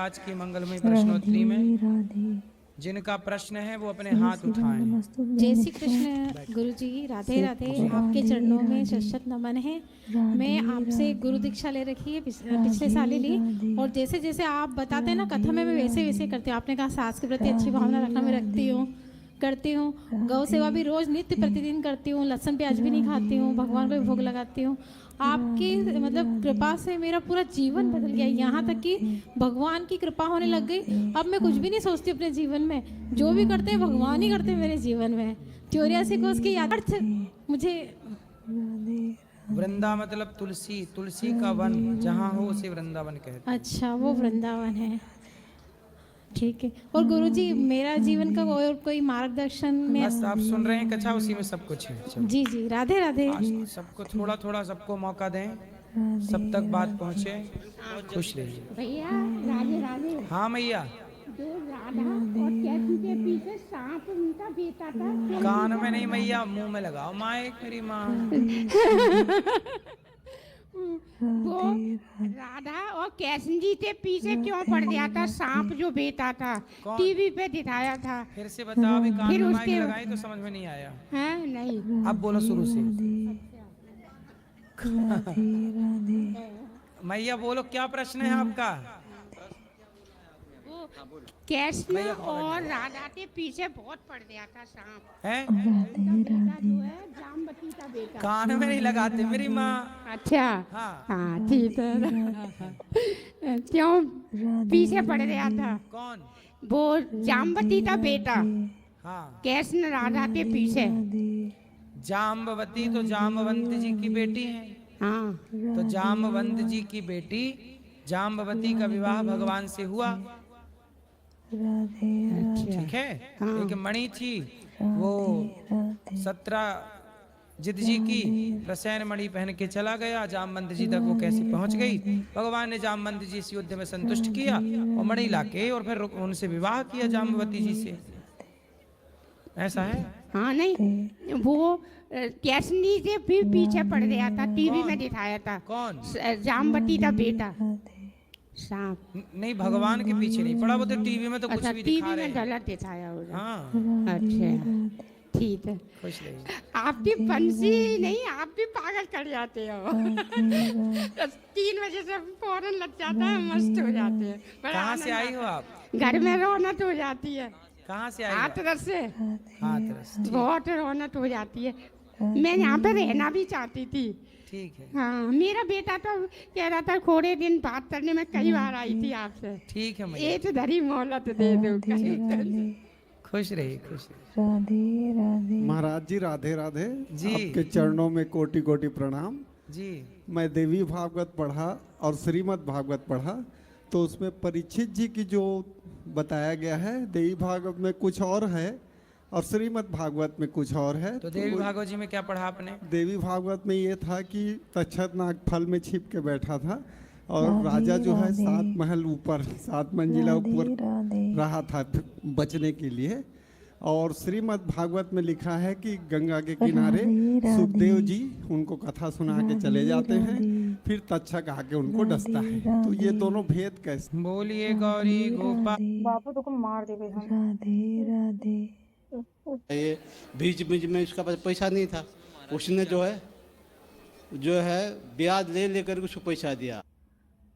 आज की मंगलमय प्रश्नोत्तरी में जिनका प्रश्न है वो अपने हाथ उठाएं। जय श्री कृष्ण गुरु जी, राधे राधे। आपके चरणों में शत नमन है। मैं आपसे गुरु दीक्षा ले रखी है, पिछले साल ही ली, और जैसे जैसे आप बताते हैं ना कथा में, मैं वैसे वैसे करती हूँ। आपने कहा सास के प्रति अच्छी भावना रखना, मैं रखती हूँ, करती हूँ। गौ सेवा भी रोज नित्य प्रतिदिन करती हूँ। लहसुन प्याज भी नहीं खाती हूँ, भगवान को भी भोग लगाती हूँ। आपकी मतलब कृपा से मेरा पूरा जीवन बदल गया, यहाँ तक कि भगवान की कृपा होने लग गई। अब मैं कुछ भी नहीं सोचती अपने जीवन में, जो भी करते हैं भगवान ही करते हैं मेरे जीवन में। 84 कोस की यादार्थ मुझे। वृंदा मतलब तुलसी, तुलसी का वन जहाँ हो उसे वृंदावन कहते हैं। अच्छा, वो वृंदावन है, ठीक है। और गुरुजी मेरा जीवन का और कोई मार्गदर्शन में? बस आप सुन रहे हैं कथा, उसी में सब कुछ है। जी जी, राधे राधे। सबको थोड़ा थोड़ा सबको मौका दें, सब तक बात पहुँचे। खुश रहिए भैया। राधे राधे। हाँ मैया। जो राधा और कैसी के पीछे सांप उनका बेटा था। कान में नहीं मैया, मुंह में लगाओ माइक, मेरी माँ। वो राधा और कैसन जी के पीछे क्यों पड़ गया था? सांप जो बेटा था, टीवी पे दिखाया था। फिर से बताओ, अभी कान फिर में माइक उसके लगाई तो समझ में नहीं आया है नहीं। अब बोलो शुरू से। मैया बोलो, क्या प्रश्न है आपका? कृष्ण और राधा के पीछे बहुत पड़ गया था सांप। है बेटा जो है जामवती का बेटा। कान में नहीं लगाते मेरी माँ। अच्छा हाँ हाँ, ठीक है। क्यों पीछे पड़ गया था? कौन? वो जामवती का बेटा हाँ, कृष्ण राधा के पीछे। जाम्बवती तो जामवंत जी की बेटी है। हाँ तो जामवंत जी की बेटी जाम्बवती का विवाह भगवान से हुआ, ठीक है। एक मणि थी, वो 17 जिद जी की रसैन मणि पहन के चला गया जामवंत जी तक। वो कैसे पहुंच गई? भगवान ने जामवंत जी इस युद्ध में संतुष्ट किया और मणि लाके और फिर उनसे विवाह किया जाम्बवती जी से। ऐसा है? हाँ, नहीं वो कृष्ण जी से भी पीछे पड़ गया था, टीवी में दिखाया था। कौन? जामवती का बेटा सांप। नहीं, भगवान के पीछे नहीं पड़ा, वो तो टीवी में तो कुछ भी दिखा रहे टीवी में हैं। गलत दिखाया होगा। हाँ, अच्छा ठीक है। खुश रहिए। आपकी बंसी नहीं, आप भी पागल कर जाते हो। 3 बजे से फौरन लग जाता है, मस्त हो जाते हैं। कहाँ से आई हो आप? घर में रौनक हो जाती है। कहाँ से आई? हाथरस से। हाथरस, बहुत रौनक हो जाती है। मैं यहाँ पे रहना भी चाहती थी। ठीक है। हाँ, मेरा बेटा तो कह रहा था थोड़े दिन बात करने में कई बार आई थी आपसे। ठीक है मैया, एक धरी मोहलत दे दो। खुश रहिए, खुश रहिए। राधे राधे। महाराज जी राधे राधे जी। आपके चरणों में कोटि कोटि प्रणाम जी। मैं देवी भागवत पढ़ा और श्रीमद् भागवत पढ़ा, तो उसमें परीक्षित जी की जो बताया गया है, देवी भागवत में कुछ और है और श्रीमद् भागवत में कुछ और है। तो देवी भागवत जी में क्या पढ़ा आपने? देवी भागवत में ये था कि तक्षक नाग फल में छिप के बैठा था और राजा जो है 7 महल ऊपर, 7 मंजिला ऊपर रहा था बचने के लिए। और श्रीमद् भागवत में लिखा है कि गंगा के किनारे सुखदेव जी उनको कथा सुना के चले जाते हैं, फिर तक्षक आके उनको डसता है। तो ये दोनों भेद कैसे? बोलिए गौरी गोपाल। बापू तो को मार देवे हम। राधे राधे। ये बीच बीच में इसका पास पैसा नहीं था, उसने जो है ब्याज ले लेकर उसको पैसा दिया।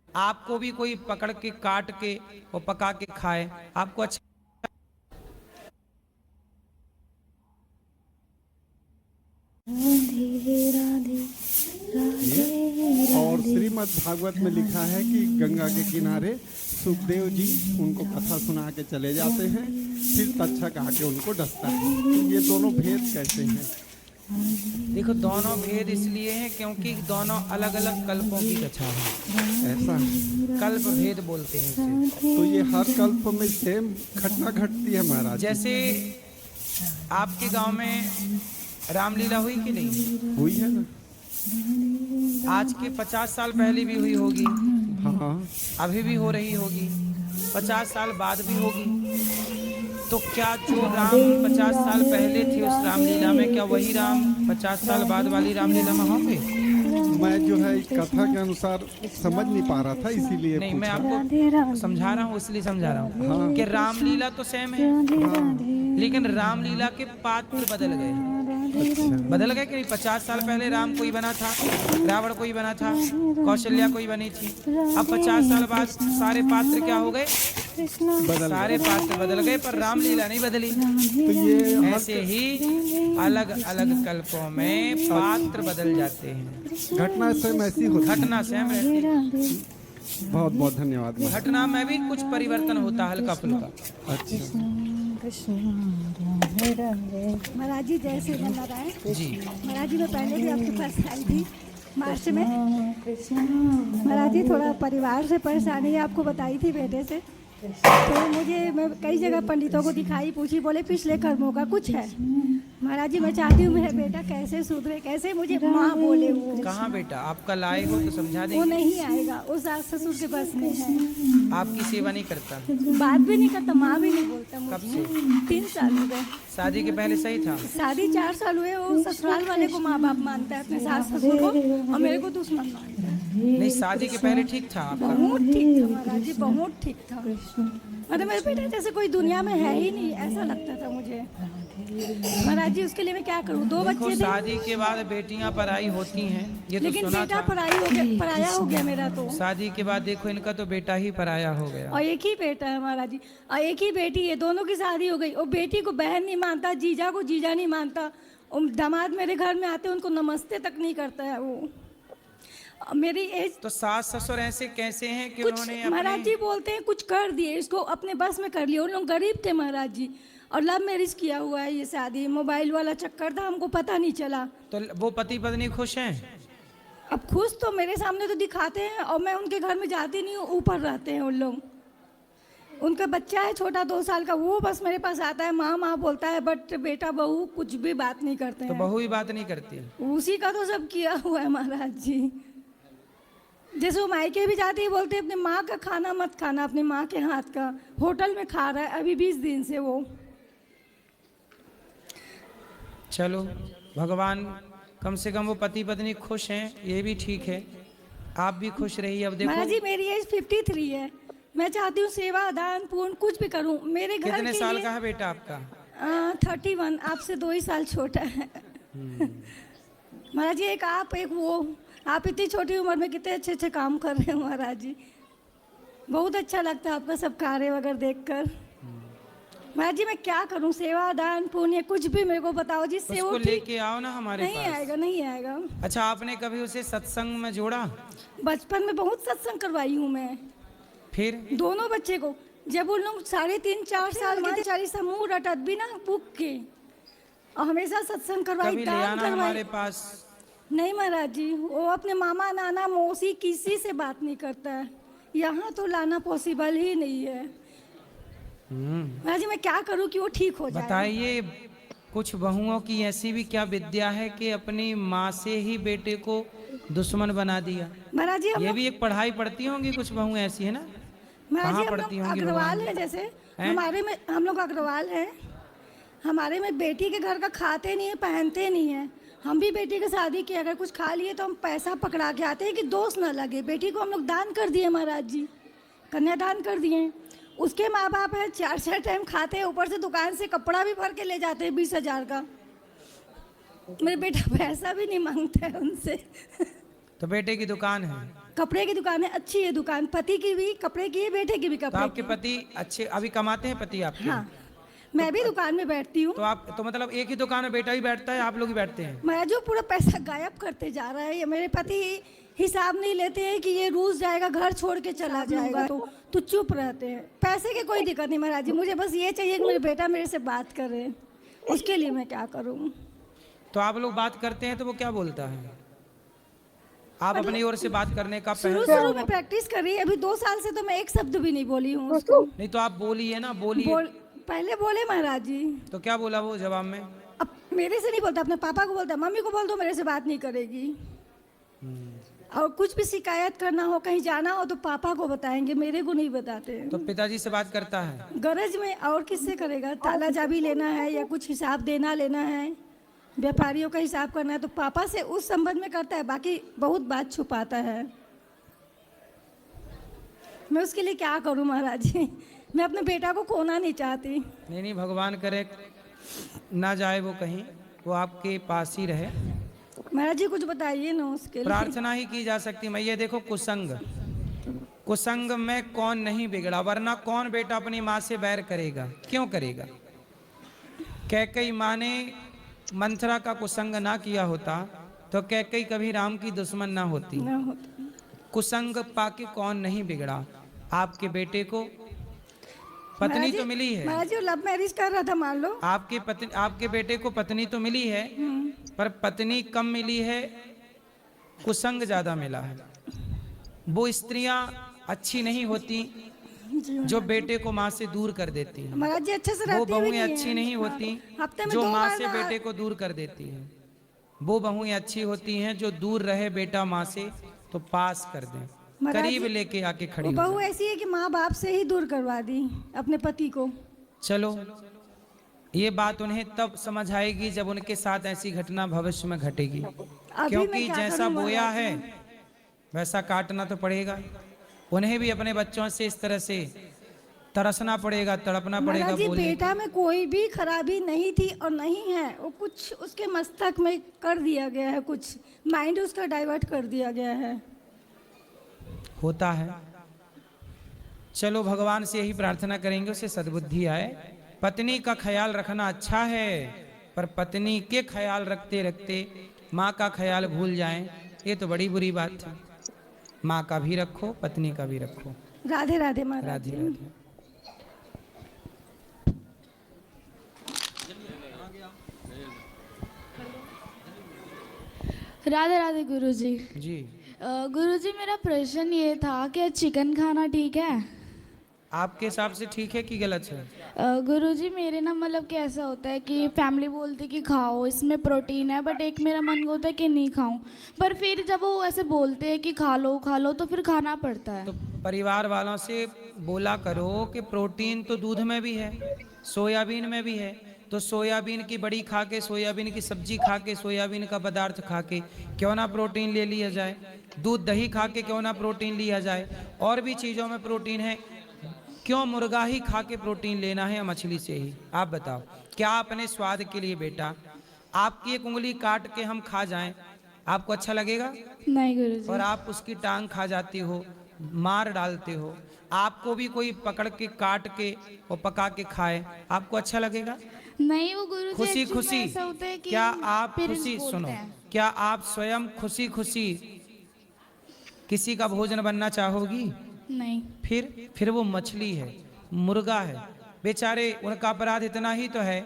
आपको भी कोई पकड़ के काट के और पका के खाए, आपको अच्छा? राधे राधे राधे। और श्रीमद् भागवत में लिखा है कि गंगा के किनारे सुखदेव जी उनको कथा सुना के चले जाते हैं, फिर तक्षक आके उनको डसता है। तो ये दोनों भेद कैसे हैं? देखो, दोनों भेद इसलिए हैं क्योंकि दोनों अलग अलग कल्पों की कथा है। ऐसा है। कल्प भेद बोलते हैं इसे। तो ये हर कल्प में सेम घटना घटती है महाराज? जैसे आपके गांव में रामलीला हुई कि नहीं हुई है ना? आज के 50 साल पहले भी हुई होगी, हाँ। अभी भी हो रही होगी, 50 साल बाद भी होगी। तो क्या जो राम 50 साल पहले थे उस रामलीला में, क्या वही राम 50 साल बाद वाली रामलीला में होंगे? मैं जो है इस कथा के अनुसार समझ नहीं पा रहा था, इसीलिए नहीं, मैं पूछा। आपको समझा रहा हूँ, इसलिए समझा रहा हूँ कि रामलीला तो सेम है, लेकिन रामलीला के पात्र बदल गए। बदल गए कि नहीं? 50 साल पहले राम कोई बना था, रावण कोई बना था, कौशल्या कोई बनी थी। अब 50 साल बाद सारे पात्र क्या हो गए? सारे पात्र बदल गए, पर रामलीला नहीं बदली। तो ये ऐसे ही अलग अलग कल्पों में पात्र बदल जाते हैं, घटना सेम ऐसी होती है। घटना सेम रहती है। बहुत बहुत धन्यवाद। घटना में भी कुछ परिवर्तन होता है, हल्का फुल्का। अच्छा, महाराज जी जय श्री नारायण। जी महाराज जी मैं पहले भी आपके पास आई थी मार्च में। महाराज जी थोड़ा परिवार से परेशानी है, आपको बताई थी बेटे से। तो मैं कई जगह पंडितों को दिखाई, पूछी, बोले पिछले कर्मों का कुछ है। महाराज जी मैं चाहती हूँ मेरा बेटा कैसे सुधरे, कैसे मुझे माँ बोले। वो कहाँ बेटा? आपका लाए हो तो समझा वो देंगे। नहीं आएगा, वो सास ससुर के बस में है। आपकी सेवा नहीं करता? बात भी नहीं करता, माँ भी नहीं बोलता कब मुझे। से? 3 साल हो गए। शादी के पहले सही था? शादी 4 साल हुए। वो ससुराल वाले को माँ बाप मानता है, अपने सास ससुर को, और मेरे को दुश्मन मानता है। नहीं, शादी के पहले ठीक था आपका? बहुत ठीक था महाराज जी, बहुत ठीक था। मतलब मेरे बेटा जैसे कोई दुनिया में है ही नहीं, ऐसा लगता था मुझे। महाराज जी उसके लिए मैं क्या करूँ? 2 देखो, बच्चे थे, शादी के बाद बेटियां पराई होती हैं, ये तो लेकिन सुना बेटा था। पराया हो गया मेरा तो। शादी के बाद देखो इनका तो बेटा ही पराया हो गया। और एक ही बेटा है महाराज जी, और एक ही बेटी है। दोनों की शादी हो गई। और बेटी को बहन नहीं मानता, जीजा को जीजा नहीं मानता। और दामाद मेरे घर में आते उनको नमस्ते तक नहीं करता है वो। मेरी एज तो सास ससुर ऐसे कैसे हैं कि कुछ उन्होंने महाराज जी बोलते हैं कुछ कर दिए, इसको अपने बस में कर लिया। उन लोग गरीब थे महाराज जी, और लव मैरिज किया हुआ है। ये शादी मोबाइल वाला चक्कर था, हमको पता नहीं चला। तो वो पति पत्नी खुश हैं? अब खुश तो मेरे सामने तो दिखाते हैं, और मैं उनके घर में जाती नहीं हूँ, ऊपर रहते हैं उन लोग। उनका बच्चा है छोटा 2 साल का, वो बस मेरे पास आता है, माँ माँ बोलता है, बट बेटा बहू कुछ भी बात नहीं करते तो हैं। बहू ही बात नहीं करती? उसी का तो सब किया हुआ है महाराज जी। जैसे वो मायके भी जाती है, बोलते हैं अपने माँ का खाना मत खाना, अपनी माँ के हाथ का। होटल में खा रहा है अभी 20 दिन से वो। चलो, भगवान कम से कम वो पति पत्नी खुश हैं, ये भी ठीक है। आप भी खुश रहिए। अब महाराज जी देखो, मेरी एज 53 है। मैं चाहती हूँ सेवा दान पूर्ण कुछ भी करूँ मेरे घर कितने के साल लिए। का है बेटा आपका? 31, आपसे 2 ही साल छोटा है। महाराज जी एक आप, एक वो। आप इतनी छोटी उम्र में कितने अच्छे अच्छे काम कर रहे हो महाराज जी। बहुत अच्छा लगता है आपका सब कार्य वगैरह देखकर। महाराज जी मैं क्या करूं? सेवा दान पुण्य कुछ भी मेरे को बताओ जिससे वो उसको ठीक। लेके आओ ना हमारे नहीं पास। आएगा, नहीं आएगा। अच्छा, आपने कभी उसे सत्संग में जोड़ा? बचपन में बहुत सत्संग करवाई हूँ मैं, फिर दोनों बच्चे को। जब उन लोग 3.5-4 साल के थे, सारी समूह रटत भी ना बुक के, और हमेशा सत्संग करवाई, कभी ले दान आना हमारे करवाई। पास। नहीं महाराज जी, वो अपने मामा नाना मौसी किसी से बात नहीं करता है। यहाँ तो लाना पॉसिबल ही नहीं है। महाराज जी मैं क्या करूँ कि वो ठीक हो जाए? बताइए, कुछ बहुओं की ऐसी भी क्या विद्या है कि अपनी माँ से ही बेटे को दुश्मन बना दिया? महाराज जी ये भी एक पढ़ाई पढ़ती होंगी कुछ बहुएं ऐसी, है ना? महाराज कहाँ जी हम पढ़ती लोग होंगी अग्रवाल भगवान? है, जैसे हैं? हमारे में हम लोग अग्रवाल है। हमारे में बेटी के घर का खाते नहीं है, पहनते नहीं है। हम भी बेटी की शादी की अगर कुछ खा लिए तो हम पैसा पकड़ा के आते हैं कि दोष ना लगे। बेटी को हम लोग दान कर दिए महाराज जी, कन्यादान कर दिए। उसके माँ बाप है 4 टाइम खाते हैं, ऊपर से दुकान से कपड़ा भी भर के ले जाते हैं 20,000 का। मेरे बेटा पैसा भी नहीं मांगता है उनसे। तो बेटे की दुकान है? कपड़े की दुकान है, अच्छी है दुकान। पति की भी कपड़े की है, बेटे की भी तो कपड़े आपके की। पति अच्छे अभी कमाते हैं पति आपके? हाँ, मैं भी दुकान में बैठती हूँ। तो आप तो मतलब एक ही दुकान में बेटा भी बैठता है, आप लोग ही बैठते हैं? मैं जो पूरा पैसा गायब करते जा रहा है। ये मेरे पति हिसाब नहीं लेते हैं कि ये रूस जाएगा, घर छोड़ के चला जाएगा, तो चुप रहते हैं। पैसे की कोई दिक्कत नहीं महाराज जी, मुझे बस ये चाहिए कि मेरे बेटा मेरे से बात करे। उसके लिए मैं क्या करूँ? तो आप लोग बात करते हैं तो वो क्या बोलता है? आप अपनी ओर से बात करने का शुरू में प्रैक्टिस कर रही है। अभी 2 साल से तो मैं एक शब्द भी नहीं बोली हूँ उसको। नहीं तो आप बोलिए ना, बोलिए। पहले बोले महाराज जी। तो क्या बोला वो जवाब में? अब मेरे से नहीं बोलता, अपने पापा को बोलता, मम्मी को बोल दो मेरे से बात नहीं करेगी। और कुछ भी शिकायत करना हो, कहीं जाना हो तो पापा को बताएंगे, मेरे को नहीं बताते। तो पिताजी से बात करता है? गरज में और किससे करेगा? ताला चाबी लेना है या कुछ हिसाब देना लेना है, व्यापारियों का हिसाब करना है तो पापा से उस संबंध में करता है, बाकी बहुत बात छुपाता है। मैं उसके लिए क्या करूं महाराज जी? मैं अपने बेटा को खोना नहीं चाहती। नहीं, भगवान करे ना जाए वो कहीं, वो आपके पास ही रहे। महाराज जी कुछ बताइए ना उसके लिए। प्रार्थना ही की जा सकती। मैं ये देखो, कुसंग में कौन नहीं बिगड़ा, वरना कौन बेटा अपनी माँ से बैर करेगा? क्यों करेगा? कैकई माँ ने मंथरा का कुसंग ना किया होता तो कैकई कभी राम की दुश्मन ना होती। कुसंग पाके कौन नहीं बिगड़ा? आपके बेटे को पत्नी तो मिली है। महाराज जी लव मैरिज कर रहा था, मान लो। आपके बेटे को पत्नी तो मिली है, पर पत्नी कम मिली है, कुसंग ज्यादा मिला है। वो स्त्रियां अच्छी नहीं होती जो बेटे को माँ से दूर कर देती है। महाराज जी अच्छे से वो रहती भी बहुएं नहीं है। अच्छी नहीं होती हफ्ते में जो 2 माँ बार से ना- बेटे को दूर कर देती है। वो बहुएं अच्छी होती हैं जो दूर रहे बेटा माँ से तो पास कर दें, महाराज करीब जी, लेके आके खड़ी वो हो बहू जाए। ऐसी है कि माँ बाप से ही दूर करवा दी अपने पति को। चलो, ये बात उन्हें तब समझ आएगी जब उनके साथ ऐसी घटना भविष्य में घटेगी, मैं क्योंकि क्या जैसा करूं बोया महाराज है जी? वैसा काटना तो पड़ेगा। उन्हें भी अपने बच्चों से इस तरह से तरसना पड़ेगा, तड़पना पड़ेगा। महाराज जी बोलने बेटा में कोई भी खराबी नहीं थी और नहीं है। वो कुछ उसके मस्तक में कर दिया गया है, कुछ माइंड उसका डाइवर्ट कर दिया गया है। होता है। चलो, भगवान से यही प्रार्थना करेंगे उसे सद्बुद्धि आए। पत्नी का ख्याल रखना अच्छा है, पर पत्नी के ख्याल रखते रखते माँ का ख्याल भूल जाएं, ये तो बड़ी बुरी बात है। माँ का भी रखो, पत्नी का भी रखो। राधे राधे महाराज राधे जी। राधे। राधे राधे गुरुजी। जी, गुरुजी मेरा प्रश्न ये था कि चिकन खाना ठीक है? आपके हिसाब से ठीक है कि गलत है? गुरुजी मेरे ना मतलब कि ऐसा होता है कि फैमिली बोलती है कि खाओ, इसमें प्रोटीन है, बट एक मेरा मन होता है कि नहीं खाऊं, पर फिर जब वो ऐसे बोलते हैं कि खा लो तो फिर खाना पड़ता है। तो परिवार वालों से बोला करो कि प्रोटीन तो दूध में भी है, सोयाबीन में भी है, तो सोयाबीन की बड़ी खा के, सोयाबीन की सब्जी खा के, सोयाबीन का पदार्थ खा के क्यों ना प्रोटीन ले लिया जाए। दूध दही खा के क्यों ना प्रोटीन लिया जाए। और भी चीज़ों में प्रोटीन है, क्यों मुर्गा ही खा के प्रोटीन लेना है या मछली से ही? आप बताओ, क्या अपने स्वाद के लिए बेटा आपकी एक उंगली काट के हम खा जाएं, आपको अच्छा लगेगा? नहीं गुरुजी। और आप उसकी टांग खा जाती हो, मार डालते हो। आपको भी कोई पकड़ के काट के और पका के खाए, आपको अच्छा लगेगा? नहीं वो गुरुजी खुशी actually में खुशी ऐसा होता है कि क्या आप parents खुशी बोलते सुनो, हैं। क्या आप स्वयं खुशी खुशी किसी का भोजन बनना चाहोगी? नहीं। फिर वो मछली है, मुर्गा है, बेचारे उनका अपराध इतना ही तो है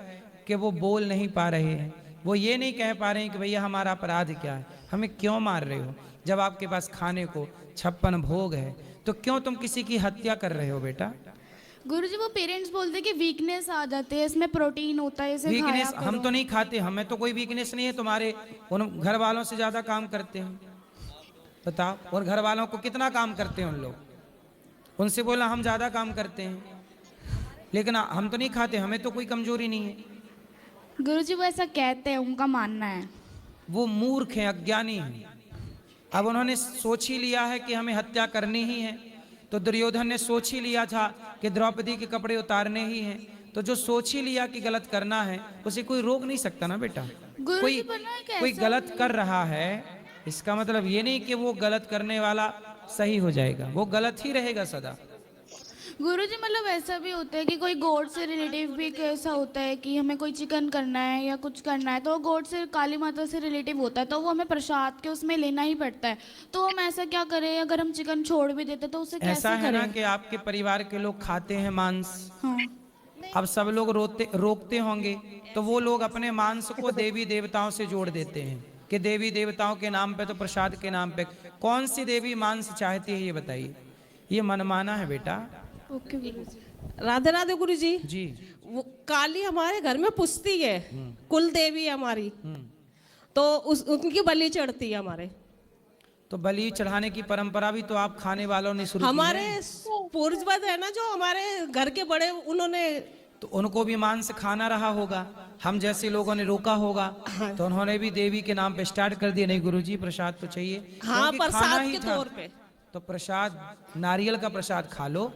कि वो बोल नहीं पा रहे हैं। वो ये नहीं कह पा रहे हैं कि भैया हमारा अपराध क्या है, हमें क्यों मार रहे हो? जब आपके पास खाने को 56 भोग है तो क्यों तुम किसी की हत्या कर रहे हो बेटा? गुरुजी वो पेरेंट्स बोलते हैं कि वीकनेस आ जाते हैं, इसमें प्रोटीन होता है, इसे खाया वीकनेस करो। हम तो नहीं खाते, हमें तो कोई वीकनेस नहीं है। तुम्हारे उन घर वालों से ज्यादा काम करते हैं, बताओ। और घर वालों को कितना काम करते हैं उन लोग, उनसे बोला हम ज्यादा काम करते हैं, लेकिन हम तो नहीं खाते, हमें तो कोई कमजोरी नहीं है। गुरुजी वो ऐसा कहते हैं, उनका मानना है। वो मूर्ख हैं, अज्ञानी हैं। अब उन्होंने सोच ही लिया है कि हमें हत्या करनी ही है। तो दुर्योधन ने सोच ही लिया था कि द्रौपदी के कपड़े उतारने ही हैं। तो जो सोच ही लिया कि गलत करना है, उसे कोई रोक नहीं सकता ना बेटा। गुरुजी पर ना एक कोई ऐसा गलत कर रहा है, इसका मतलब ये नहीं कि वो गलत करने वाला सही हो जाएगा, वो गलत ही रहेगा सदा। गुरुजी मतलब ऐसा भी होता है कि कोई गॉड से रिलेटिव भी ऐसा होता है कि हमें कोई चिकन करना है या कुछ करना है, तो गॉड से, काली माता से रिलेटिव होता है, तो वो हमें प्रसाद के उसमें लेना ही पड़ता है। तो हम ऐसा क्या करें? अगर हम चिकन छोड़ भी देते तो उसे कैसे ऐसा है ना करें? कि आपके परिवार के लोग खाते हैं मांस। हाँ। अब सब लोग रोकते होंगे, तो वो लोग अपने मांस को देवी देवताओं से जोड़ देते हैं कि देवी देवताओं के नाम पे, तो प्रसाद के नाम पे। कौन सी देवी मांस चाहती है ये बताइए? ये मनमाना है बेटा। ओके गुरुजी। राधे राधे गुरुजी। जी, वो काली हमारे घर में पुछती है, कुल देवी है हमारी, तो उनकी बलि चढ़ती है हमारे। तो बलि चढ़ाने की परंपरा भी तो आप खाने वालों ने शुरू की है। हमारे पूर्वज है ना, जो हमारे घर के बड़े, उन्होंने तो उनको भी मांस खाना रहा होगा, हम जैसे लोगों ने रोका होगा, तो उन्होंने भी देवी के नाम पे स्टार्ट कर दिया, नहीं गुरुजी प्रसाद तो चाहिए। हाँ, क्योंकि प्रसाद खाना ही के था। तौर पे। तो प्रसाद, नारियल का प्रसाद खा लो,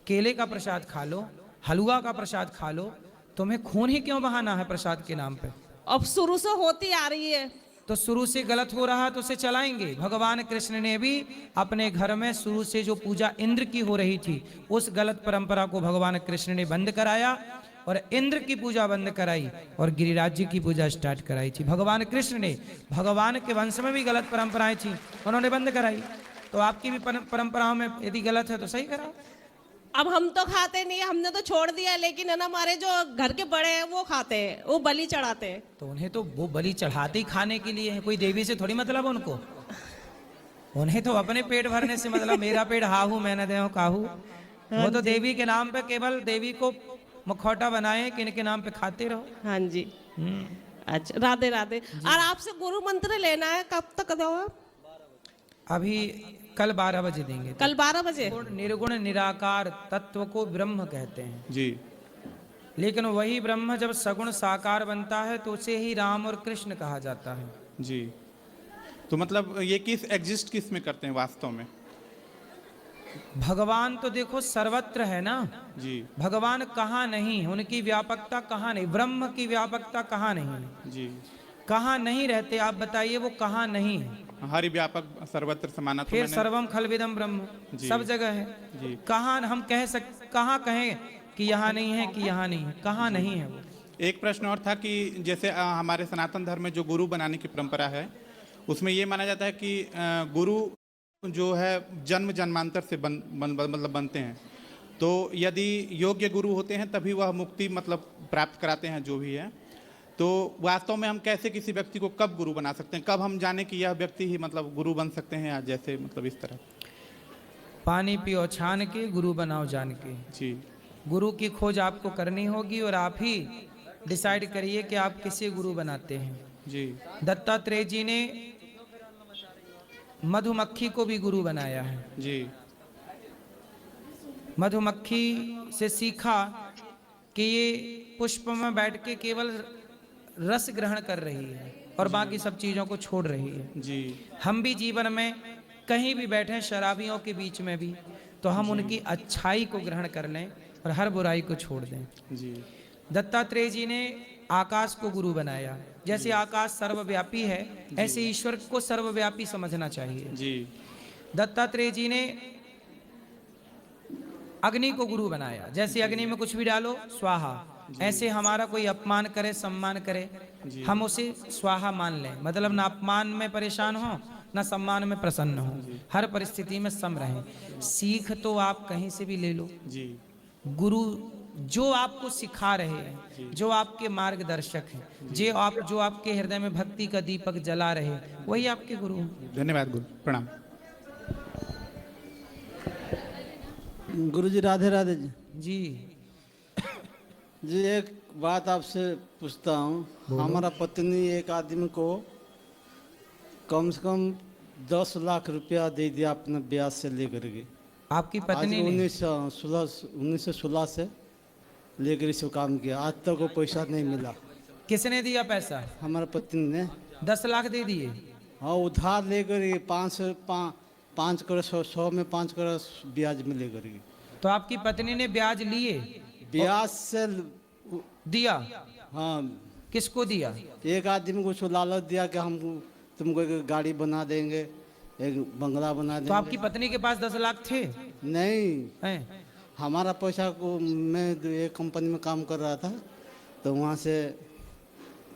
केले का प्रसाद खा लो, हलवा का प्रसाद खा लो, तुम्हें खून ही क्यों बहाना है प्रसाद के नाम पे? अब शुरू से होती आ रही है। तो शुरू से गलत हो रहा तो उसे चलाएंगे। भगवान कृष्ण ने भी अपने घर में शुरू से जो पूजा इंद्र की हो रही थी, उस गलत परंपरा को भगवान कृष्ण ने बंद कराया और इंद्र की पूजा बंद कराई और गिरिराज जी की पूजा स्टार्ट कराई थी। भगवान कृष्ण ने, भगवान के वंश में भी गलत परंपराएं थी, उन्होंने बंद कराई। तो आपकी भी परंपराओं में यदि गलत है तो सही कराओ। अब हम तो खाते नहीं, हमने तो छोड़ दिया, लेकिन है ना हमारे जो घर के बड़े हैं वो खाते हैं, वो बलि चढ़ाते हैं। तो उन्हें तो वो बलि चढ़ाते ही खाने के लिए है, कोई देवी से थोड़ी मतलब उनको। उन्हें तो अपने पेट भरने से मतलब, मेरा पेट हाहू मैंने दे काहू। वो तो देवी के नाम पे, केवल देवी को मुखौटा बनाए कि इनके नाम पे खाते रहो। हाँ जी। अच्छा, राधे राधे। और आपसे गुरु मंत्र लेना है, कब तक दो आप? अभी कल 12 बजे देंगे। कल 12 बजे। निर्गुण निराकार तत्व को ब्रह्म कहते हैं जी। लेकिन वही ब्रह्म जब सगुण साकार बनता है तो उसे ही राम और कृष्ण कहा जाता है। जी, तो मतलब ये किस एग्जिस्ट किस में करते हैं वास्तव में? भगवान तो देखो सर्वत्र है ना जी। भगवान कहाँ नहीं, उनकी व्यापकता कहाँ नहीं, ब्रह्म की व्यापकता कहाँ नहीं, जी। कहाँ नहीं रहते आप बताइए, वो कहाँ नहीं है? हरि व्यापक सर्वत्र समाना। तो फिर मैंने- सर्वम खलविदम ब्रह्म, जी। सब जगह है। जी। कहाँ हम कहाँ कहें कि यहाँ नहीं है, कि यहाँ नहीं है, कहाँ नहीं है वो। एक प्रश्न और था कि जैसे हमारे सनातन धर्म में जो गुरु बनाने की परंपरा है, उसमें ये माना जाता है कि गुरु जो है जन्म जन्मांतर से मतलब बनते हैं। तो यदि योग्य गुरु होते हैं तभी वह मुक्ति मतलब प्राप्त कराते हैं जो भी है। तो वास्तव में हम कैसे किसी व्यक्ति को कब गुरु बना सकते हैं, कब हम जाने कि यह व्यक्ति ही मतलब गुरु बन सकते हैं, या जैसे मतलब इस तरह? पानी पियो छान के, गुरु बनाओ जान के। जी। गुरु की खोज आपको करनी होगी और आप ही डिसाइड करिए कि आप किसे गुरु बनाते हैं। जी। दत्तात्रेय जी ने मधुमक्खी को भी गुरु बनाया है। जी। मधुमक्खी से सीखा कि ये पुष्प में बैठ के केवल रस ग्रहण कर रही है और बाकी सब चीजों को छोड़ रही है। जी। हम भी जीवन में कहीं भी बैठे शराबियों के बीच में भी, तो हम उनकी अच्छाई को ग्रहण कर लें और हर बुराई को छोड़ दें। जी। दत्तात्रेय जी ने आकाश को गुरु बनाया। जैसे आकाश सर्वव्यापी है, ऐसे ईश्वर को सर्वव्यापी समझना चाहिए। जी। दत्तात्रेय जी ने अग्नि को गुरु बनाया। जैसे अग्नि में कुछ भी डालो स्वाहा, ऐसे हमारा कोई अपमान करे सम्मान करे हम उसे स्वाहा मान लें। मतलब ना अपमान में परेशान हो ना सम्मान में प्रसन्न हो, हर परिस्थिति में सम रहें। सीख तो आप कहीं से भी ले लो। जी। गुरु जो आपको सिखा रहे हैं, जो आपके मार्गदर्शक हैं, जो आपके हृदय में भक्ति का दीपक जला रहे, वही आपके गुरु हैं। धन्यवाद गुरु, प्रणाम। गुरुजी राधे राधे जी। जी। जी एक बात आपसे पूछता हूँ। हमारा पत्नी एक आदमी को कम से कम 10 लाख रुपया दे दिया अपने ब्याज से लेकर के। आपकी पत्नी ने 1916 से लेकर इसे काम किया, आज तक वो पैसा नहीं मिला। किसने दिया पैसा? हमारा पत्नी ने 10 लाख दे दिए। हाँ, उधार लेकर 5 करोड़ 100 में 5 करोड़ ब्याज में लेकर के। तो आपकी पत्नी ने ब्याज लिए? ब्याज से दिया? हाँ। किसको दिया? एक आदमी को लालच दिया कि हम तुमको एक गाड़ी बना देंगे, एक बंगला बना देंगे। तो आपकी पत्नी के पास 10 लाख थे? नहीं हैं? हमारा पैसा को, मैं एक कंपनी में काम कर रहा था, तो वहाँ से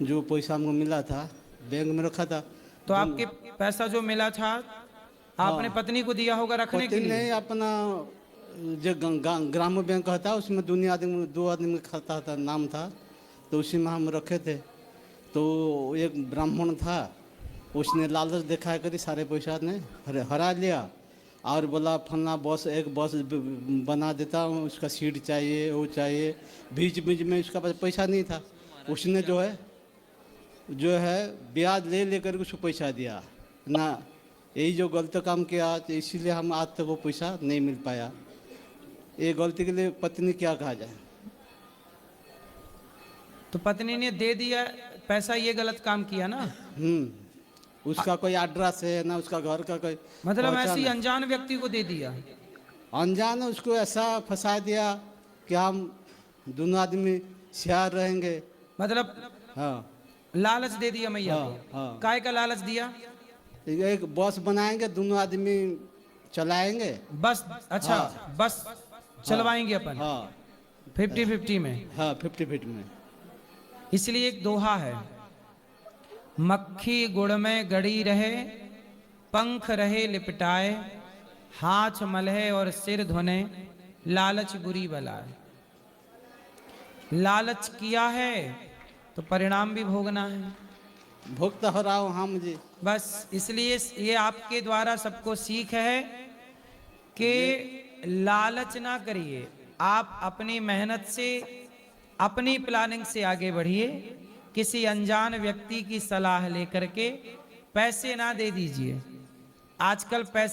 जो पैसा हमको मिला था बैंक में रखा था। तो आपके पैसा जो मिला था आपने पत्नी को दिया होगा रखने के लिए? नहीं, अपना जो ग्राम्य बैंक था उसमें 2 आदमी खाता था, नाम था, तो उसी में हम रखे थे। तो एक ब्राह्मण था, उसने लालच दिखा कर सारे पैसा ने हरा लिया और बोला फलना बस, एक बस बना देता हूँ, उसका सीट चाहिए, वो चाहिए। बीच बीच में उसका पास पैसा नहीं था, उसने जो है ब्याज ले लेकर उसको पैसा दिया ना। यही जो गलत काम किया, इसीलिए हम आज तक वो पैसा नहीं मिल पाया। ये गलती के लिए पत्नी क्या कहा जाए? तो पत्नी ने दे दिया पैसा, ये गलत काम किया ना। उसका कोई एड्रेस है ना, उसका घर का कोई मतलब पहचान ऐसी है। अनजान व्यक्ति को दे दिया। अनजान उसको ऐसा फंसा दिया कि हम दोनों आदमी शेयर रहेंगे। मतलब हाँ लालच दे दिया मैया हाँ, को। हाँ। काय का लालच दिया? एक बस बनाएंगे, दोनों आदमी चलाएंगे। बस, अच्छा बस चलवाएंगे अपन हाँ 50-50 में। हाँ 50-50 में। इसलिए एक दोहा है, मक्खी गुड़ में गड़ी रहे, पंख रहे लिपटाए, हाथ मलहे और सिर धोने, लालच बुरी बलाए। लालच किया है तो परिणाम भी भोगना है। भुगत हो रहा हूँ हम जी। बस इसलिए ये आपके द्वारा सबको सीख है कि लालच ना करिए, आप अपनी मेहनत से, अपनी प्लानिंग से आगे बढ़िए। किसी अनजान व्यक्ति की सलाह लेकर के पैसे ना दे दीजिए। आजकल पैसे